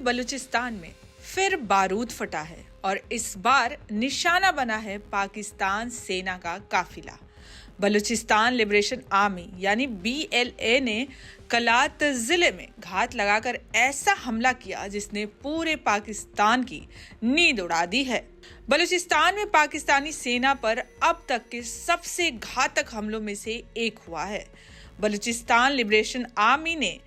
बलूचिस्तान में फिर बारूद फटा है और इस बार निशाना बना है पाकिस्तान सेना का काफिला। बलूचिस्तान लिबरेशन आर्मी यानी BLA ने कलात जिले में घात लगाकर ऐसा हमला किया जिसने पूरे पाकिस्तान की नींद उड़ा दी है। बलूचिस्तान में पाकिस्तानी सेना पर अब तक के सबसे घातक हमलों में से एक हुआ है। बलूचिस्तान लिबरेशन आर्मी ने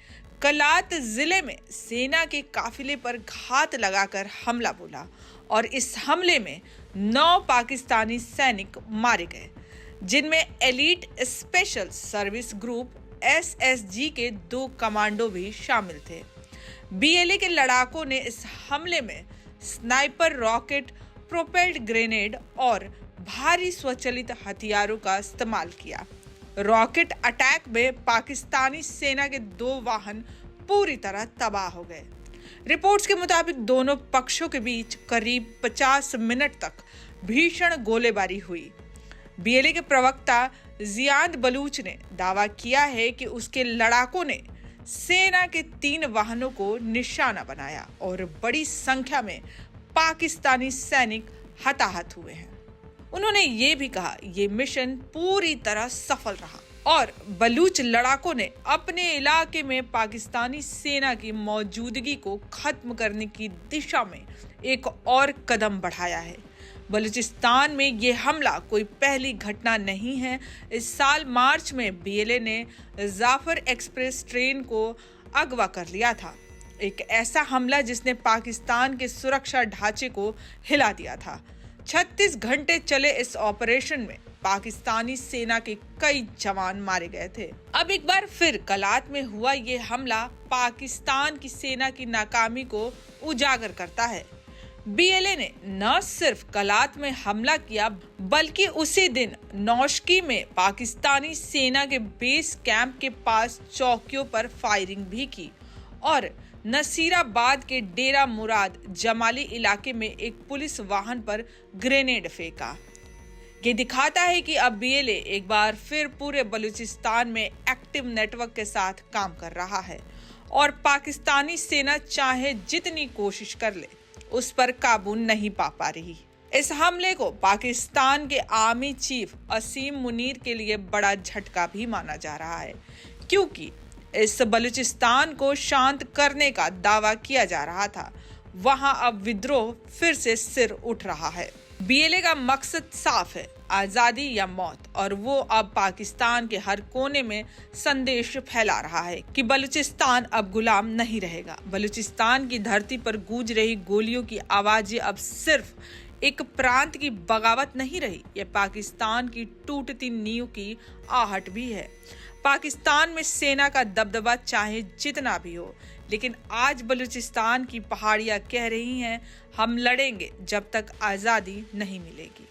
कलात जिले में सेना के काफिले पर घात लगाकर हमला बोला और इस हमले में 9 पाकिस्तानी सैनिक मारे गए, जिनमें elite special service group SSG के 2 कमांडो भी शामिल थे। BLA के लड़ाकों ने इस हमले में स्नाइपर रॉकेट, प्रोपेल्ड ग्रेनेड और भारी स्वचालित हथियारों का इस्तेमाल किया। रॉकेट अटैक में पाकिस्तानी सेना के 2 वाहन पूरी तरह तबाह हो गए। रिपोर्ट्स के मुताबिक दोनों पक्षों के बीच करीब 50 मिनट तक भीषण गोलीबारी हुई। BLA के प्रवक्ता जियाद बलूच ने दावा किया है कि उसके लड़ाकों ने सेना के 3 वाहनों को निशाना बनाया और बड़ी संख्या में पाकिस्तानी सैनिक हताहत हुए हैं। उन्होंने ये भी कहा ये मिशन पूरी तरह सफल रहा और बलूच लड़ाकों ने अपने इलाके में पाकिस्तानी सेना की मौजूदगी को खत्म करने की दिशा में एक और कदम बढ़ाया है। बलूचिस्तान में ये हमला कोई पहली घटना नहीं है। इस साल मार्च में BLA ने जाफर एक्सप्रेस ट्रेन को अगवा कर लिया था, एक ऐसा हमला जिसने पाकिस्तान के सुरक्षा ढांचे को हिला दिया था। 36 घंटे चले इस ऑपरेशन में पाकिस्तानी सेना के कई जवान मारे गए थे। अब एक बार फिर कलात में हुआ ये हमला पाकिस्तान की सेना की नाकामी को उजागर करता है। BLA ने न सिर्फ कलात में हमला किया बल्कि उसी दिन नौशकी में पाकिस्तानी सेना के बेस कैंप के पास चौकियों पर फायरिंग भी की और नसीराबाद के डेरा मुराद जमाली इलाके में एक पुलिस वाहन पर ग्रेनेड फेंका। ये दिखाता है कि अब BLA एक बार फिर पूरे बलूचिस्तान में एक्टिव नेटवर्क के साथ काम कर रहा है और पाकिस्तानी सेना चाहे जितनी कोशिश कर ले उस पर काबू नहीं पा रही। इस हमले को पाकिस्तान के आर्मी चीफ असीम मुनीर के लिए बड़ा झटका भी माना जा रहा है, क्योंकि इस बलूचिस्तान को शांत करने का दावा किया जा रहा था, वहां अब विद्रोह फिर से सिर उठ रहा है। BLA का मकसद साफ है, आजादी या मौत, और वो अब पाकिस्तान के हर कोने में संदेश फैला रहा है कि बलूचिस्तान अब गुलाम नहीं रहेगा। बलूचिस्तान की धरती पर गूंज रही गोलियों की आवाजें अब सिर्फ एक प्रांत की बगावत नहीं रही, ये पाकिस्तान की टूटती नींव की आहट भी है। पाकिस्तान में सेना का दबदबा चाहे जितना भी हो, लेकिन आज बलूचिस्तान की पहाड़ियां कह रही हैं हम लड़ेंगे जब तक आजादी नहीं मिलेगी।